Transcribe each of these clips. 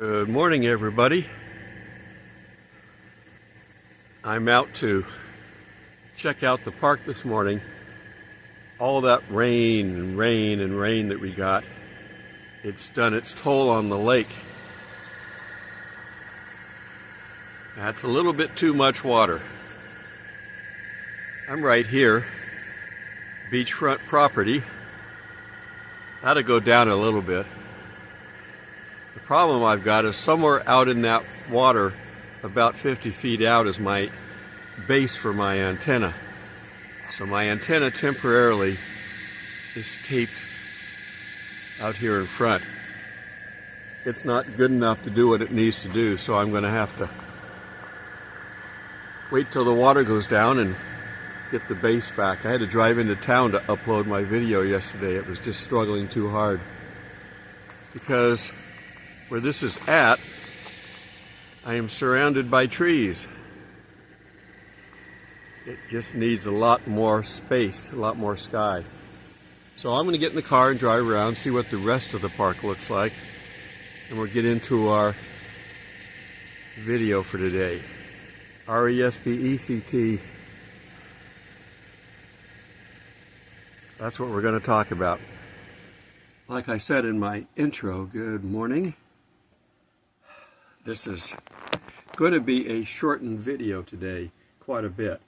Good morning, everybody. I'm out to check out the park this morning. All that rain and rain and rain that we got, it's done its toll on the lake. That's a little bit too much water. I'm right here, beachfront property. That'll go down a little bit. The problem I've got is somewhere out in that water, about 50 feet out, is my base for my antenna. So my antenna temporarily is taped out here in front. It's not good enough to do what it needs to do, so I'm going to have to wait till the water goes down and get the base back. I had to drive into town to upload my video yesterday. It was just struggling too hard because where this is at, I am surrounded by trees. It just needs a lot more space, a lot more sky. So I'm going to get in the car and drive around, see what the rest of the park looks like, and we'll get into our video for today. RESPECT. That's what we're going to talk about. Like I said in my intro, good morning. This is going to be a shortened video today, quite a bit.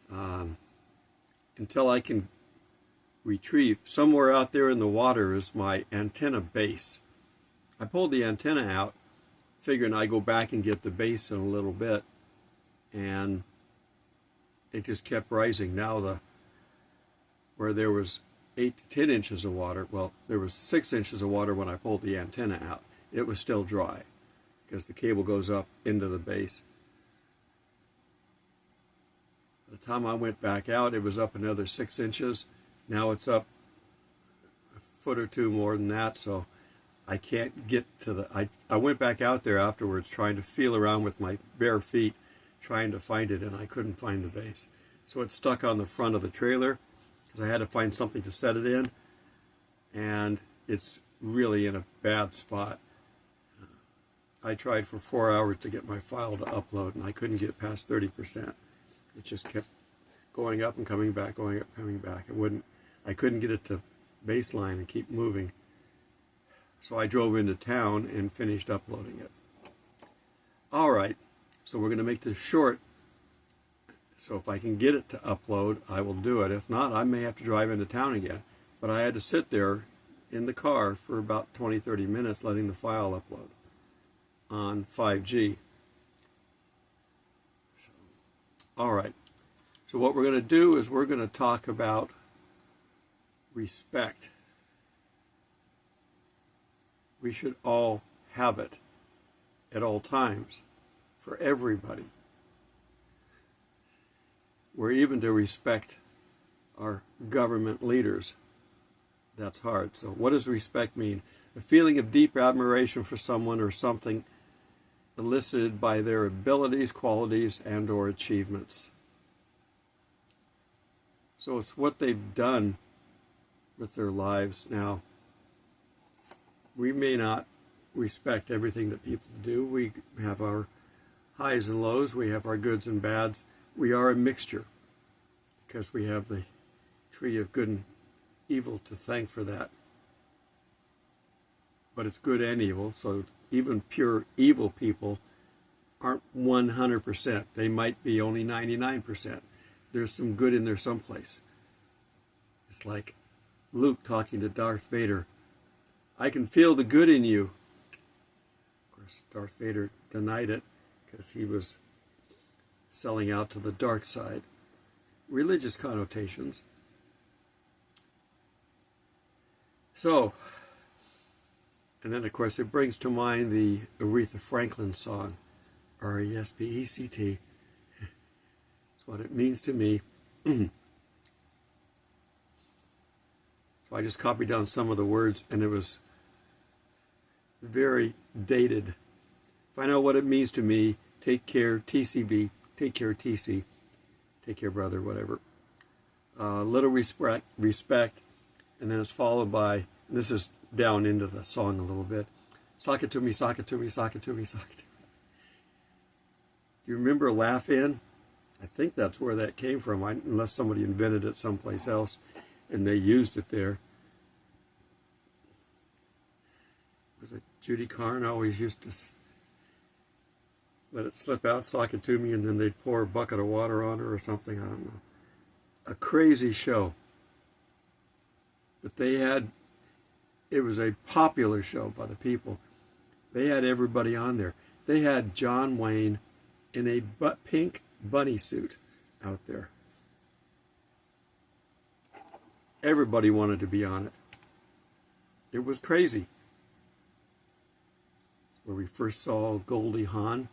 Until I can retrieve, somewhere out there in the water is my antenna base. I pulled the antenna out, figuring I'd go back and get the base in a little bit, and it just kept rising. Now where there was 8 to 10 inches of water, well, there was 6 inches of water when I pulled the antenna out. It was still dry because the cable goes up into the base. By the time I went back out, it was up another 6 inches. Now it's up a foot or two more than that, so I can't get to the... I went back out there afterwards trying to feel around with my bare feet, trying to find it, and I couldn't find the base. So it's stuck on the front of the trailer, because I had to find something to set it in, and it's really in a bad spot. I tried for 4 hours to get my file to upload, and I couldn't get past 30%. It just kept going up and coming back, going up, coming back. I couldn't get it to baseline and keep moving. So I drove into town and finished uploading it. All right, so we're going to make this short. So if I can get it to upload, I will do it. If not, I may have to drive into town again. But I had to sit there in the car for about 20-30 minutes letting the file upload on 5G. All right, so what we're going to do is we're going to talk about respect. We should all have it at all times for everybody. We're even to respect our government leaders. That's hard. So what does respect mean? A feeling of deep admiration for someone or something elicited by their abilities, qualities, and or achievements. So it's what they've done with their lives. Now, we may not respect everything that people do. We have our highs and lows. We have our goods and bads. We are a mixture because we have the tree of good and evil to thank for that. But it's good and evil, so even pure evil people aren't 100%. They might be only 99%. There's some good in there someplace. It's like Luke talking to Darth Vader. I can feel the good in you. Of course, Darth Vader denied it because he was selling out to the dark side. Religious connotations. So, and then of course it brings to mind the Aretha Franklin song, RESPECT. That's what it means to me. So I just copied down some of the words, and it was very dated. If I know what it means to me, take care, TCB, take care, TC, take care, brother, whatever. Little respect, and then it's followed by, and this is down into the song a little bit, Sock it to me, sock it to me, sock it to me, sock it to me. Do you remember Laugh In? I think that's where that came from, unless somebody invented it someplace else and they used it there. Was it Judy Carn always used to let it slip out, sock it to me, and then they'd pour a bucket of water on her or something? I don't know. A crazy show. But it was a popular show by the people. They had everybody on there. They had John Wayne in a pink bunny suit out there. Everybody wanted to be on it. It was crazy. It's where we first saw Goldie Hawn.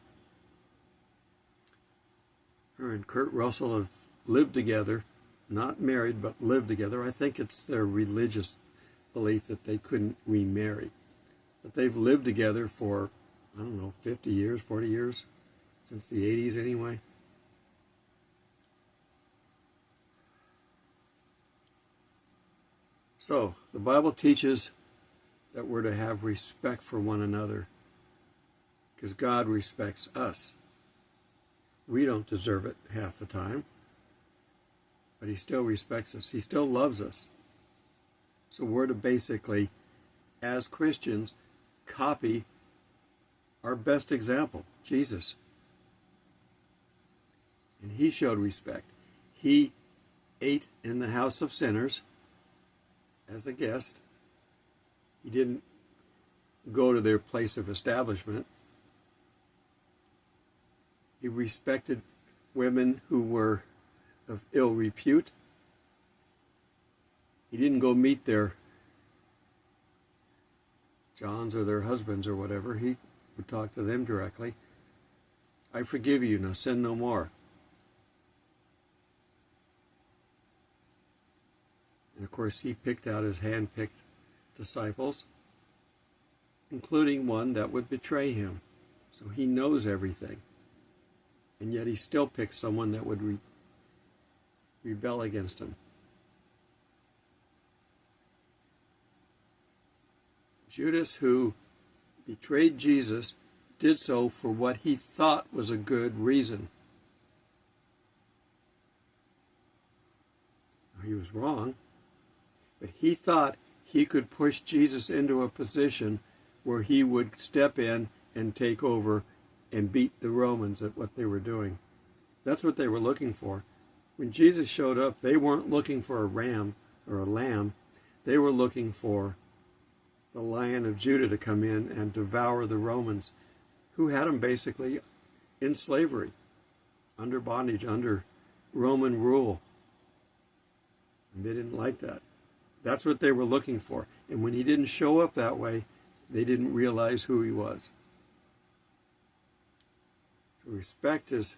Her and Kurt Russell have lived together, not married, but lived together. I think it's their religious belief that they couldn't remarry. But they've lived together for, I don't know, 50 years, 40 years, since the 80s anyway. So, the Bible teaches that we're to have respect for one another because God respects us. We don't deserve it half the time, but He still respects us. He still loves us. So we're to basically, as Christians, copy our best example, Jesus. And He showed respect. He ate in the house of sinners as a guest. He didn't go to their place of establishment. He respected women who were of ill repute. He didn't go meet their Johns or their husbands or whatever. He would talk to them directly. I forgive you, now sin no more. And of course, He picked out His hand-picked disciples, including one that would betray Him. So He knows everything. And yet He still picks someone that would rebel against Him. Judas, who betrayed Jesus, did so for what he thought was a good reason. He was wrong, but he thought he could push Jesus into a position where he would step in and take over and beat the Romans at what they were doing. That's what they were looking for. When Jesus showed up, they weren't looking for a ram or a lamb. They were looking for the Lion of Judah to come in and devour the Romans, who had them basically in slavery, under bondage, under Roman rule. And they didn't like that. That's what they were looking for. And when He didn't show up that way, they didn't realize who He was. Respect is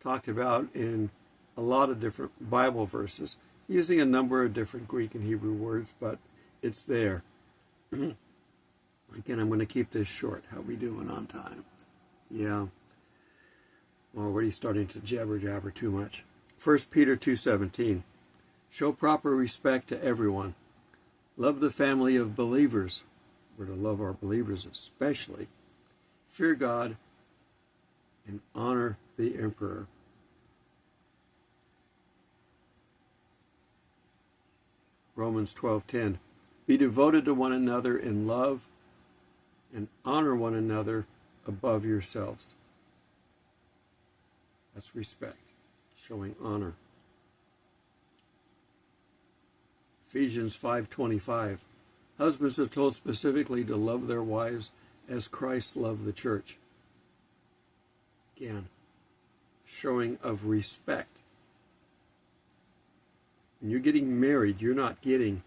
talked about in a lot of different Bible verses, using a number of different Greek and Hebrew words, but it's there. Again, I'm going to keep this short. How we doing on time? Yeah. I'm already starting to jabber too much. 1 Peter 2:17. Show proper respect to everyone. Love the family of believers. We're to love our believers especially. Fear God and honor the emperor. Romans 12:10. Be devoted to one another in love and honor one another above yourselves. That's respect, showing honor. Ephesians 5:25. Husbands are told specifically to love their wives as Christ loved the church. Again, showing of respect. When you're getting married, you're not getting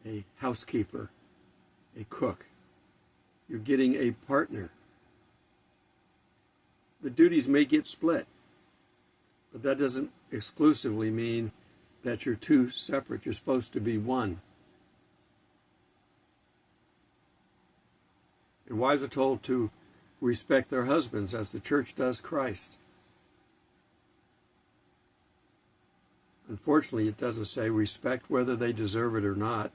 a housekeeper, a cook. You're getting a partner. The duties may get split, but that doesn't exclusively mean that you're two separate. You're supposed to be one. And wives are told to respect their husbands as the church does Christ. Unfortunately, it doesn't say respect whether they deserve it or not.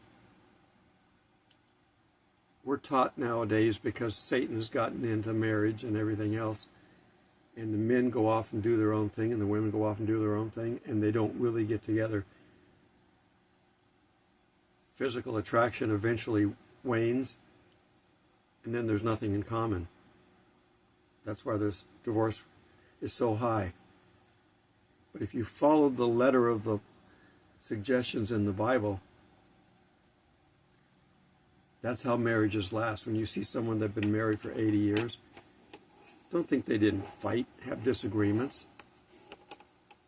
we're taught nowadays, because Satan has gotten into marriage and everything else, and the men go off and do their own thing, and the women go off and do their own thing, and they don't really get together. Physical attraction eventually wanes, and then there's nothing in common. That's why there's divorce is so high. But if you follow the letter of the suggestions in the Bible, that's how marriages last. When you see someone that's been married for 80 years, don't think they didn't fight, have disagreements,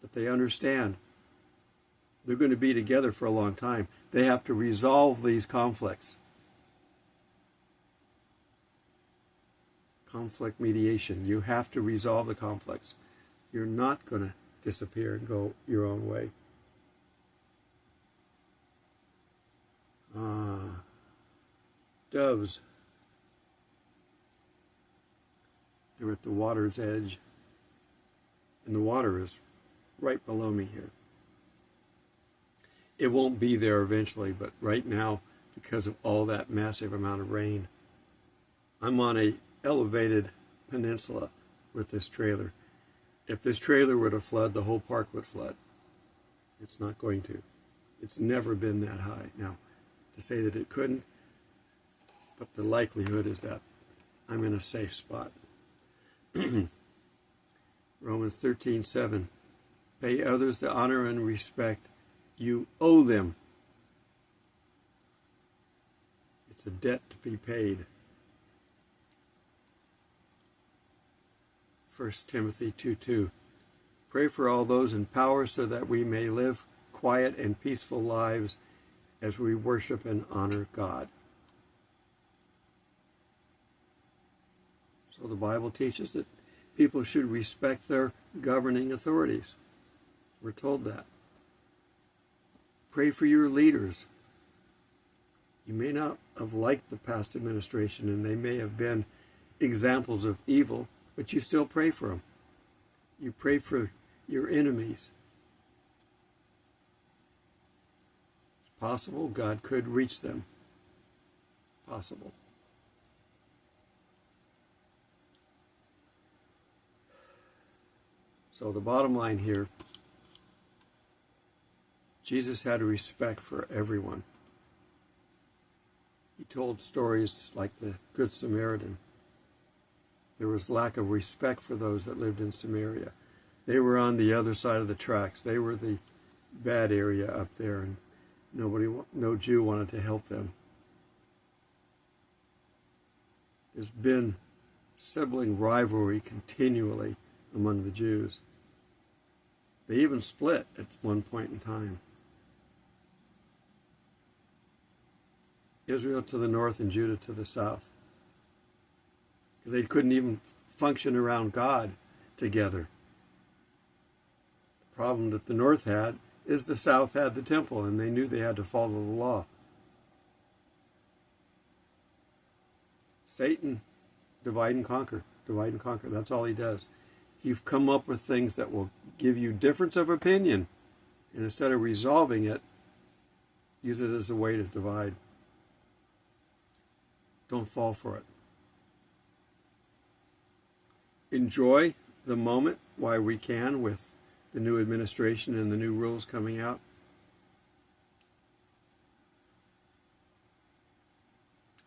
but they understand they're going to be together for a long time. They have to resolve these conflicts. Conflict mediation. You have to resolve the conflicts. You're not going to disappear and go your own way. Doves. They're at the water's edge. And the water is right below me here. It won't be there eventually, but right now, because of all that massive amount of rain, I'm on a elevated peninsula with this trailer. If this trailer were to flood, the whole park would flood. It's not going to. It's never been that high. Now, to say that it couldn't, but the likelihood is that I'm in a safe spot. Romans 13:7. Pay others the honor and respect you owe them. It's a debt to be paid. 1 Timothy 2:2. Pray for all those in power so that we may live quiet and peaceful lives as we worship and honor God. So the Bible teaches that people should respect their governing authorities. We're told that. Pray for your leaders. You may not have liked the past administration, and they may have been examples of evil, but you still pray for them. You pray for your enemies. It's possible God could reach them. Possible. So the bottom line here, Jesus had a respect for everyone. He told stories like the Good Samaritan. There was lack of respect for those that lived in Samaria. They were on the other side of the tracks. They were the bad area up there, and no Jew wanted to help them. There's been sibling rivalry continually among the Jews. They even split at one point in time. Israel to the north and Judah to the south. Because they couldn't even function around God together. The problem that the north had is the south had the temple, and they knew they had to follow the law. Satan, divide and conquer. Divide and conquer. That's all he does. You've come up with things that will give you difference of opinion, and instead of resolving it, use it as a way to divide. Don't fall for it. Enjoy the moment while we can with the new administration and the new rules coming out.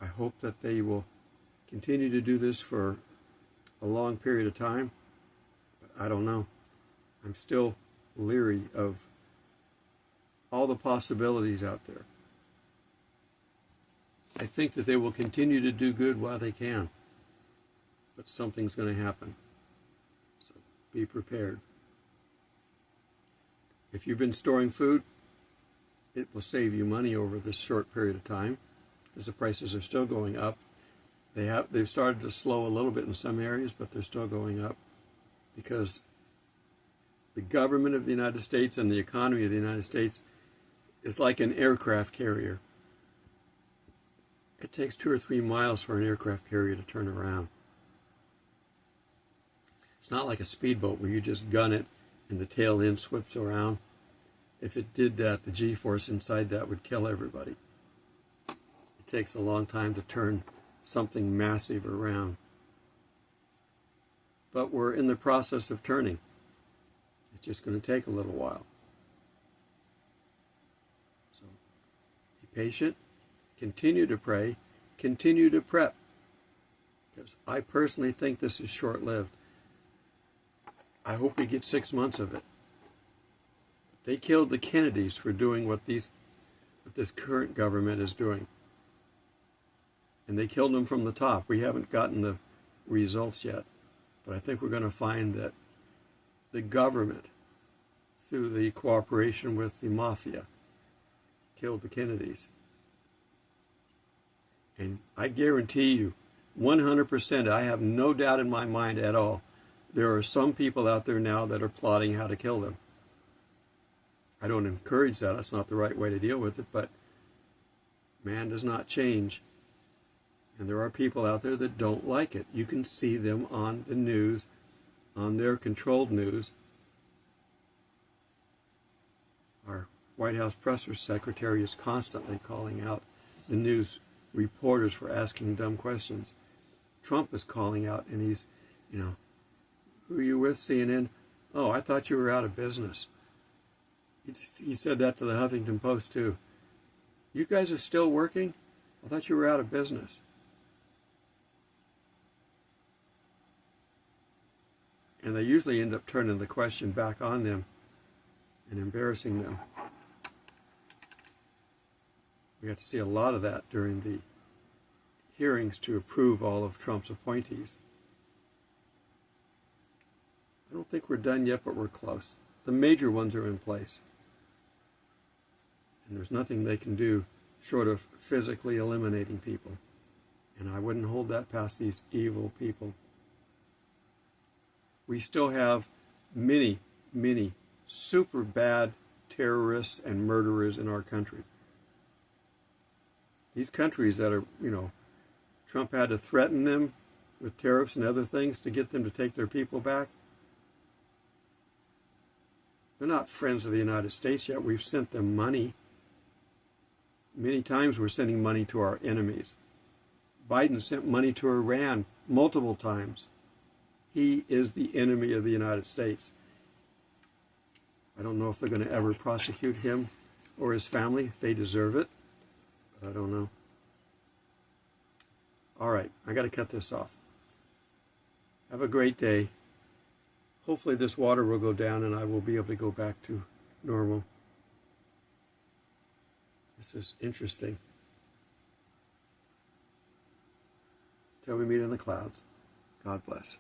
I hope that they will continue to do this for a long period of time, but I don't know. I'm still leery of all the possibilities out there. I think that they will continue to do good while they can, but something's going to happen. So be prepared. If you've been storing food, it will save you money over this short period of time, because the prices are still going up. They've started to slow a little bit in some areas, but they're still going up because the government of the United States and the economy of the United States is like an aircraft carrier. It takes 2 or 3 miles for an aircraft carrier to turn around. It's not like a speedboat where you just gun it and the tail end swips around. If it did that, the G-force inside that would kill everybody. It takes a long time to turn something massive around. But we're in the process of turning. It's just going to take a little while. So be patient, continue to pray, continue to prep. Because I personally think this is short-lived. I hope we get 6 months of it. They killed the Kennedys for doing what this current government is doing. And they killed them from the top. We haven't gotten the results yet. But I think we're going to find that the government, through the cooperation with the mafia, killed the Kennedys. And I guarantee you, 100%, I have no doubt in my mind at all, there are some people out there now that are plotting how to kill them. I don't encourage that. That's not the right way to deal with it, but man does not change. And there are people out there that don't like it. You can see them on the news, on their controlled news. Our White House press secretary is constantly calling out the news reporters for asking dumb questions. Trump is calling out, and he's, who are you with, CNN? Oh, I thought you were out of business. He said that to the Huffington Post, too. You guys are still working? I thought you were out of business. And they usually end up turning the question back on them and embarrassing them. We got to see a lot of that during the hearings to approve all of Trump's appointees. I don't think we're done yet, but we're close. The major ones are in place. And there's nothing they can do short of physically eliminating people. And I wouldn't hold that past these evil people. We still have many, many super bad terrorists and murderers in our country. These countries that are, Trump had to threaten them with tariffs and other things to get them to take their people back. They're not friends of the United States yet. We've sent them money. Many times we're sending money to our enemies. Biden sent money to Iran multiple times. He is the enemy of the United States. I don't know if they're going to ever prosecute him or his family. They deserve it. But I don't know. All right, I got to cut this off. Have a great day. Hopefully this water will go down and I will be able to go back to normal. This is interesting. Till we meet in the clouds. God bless.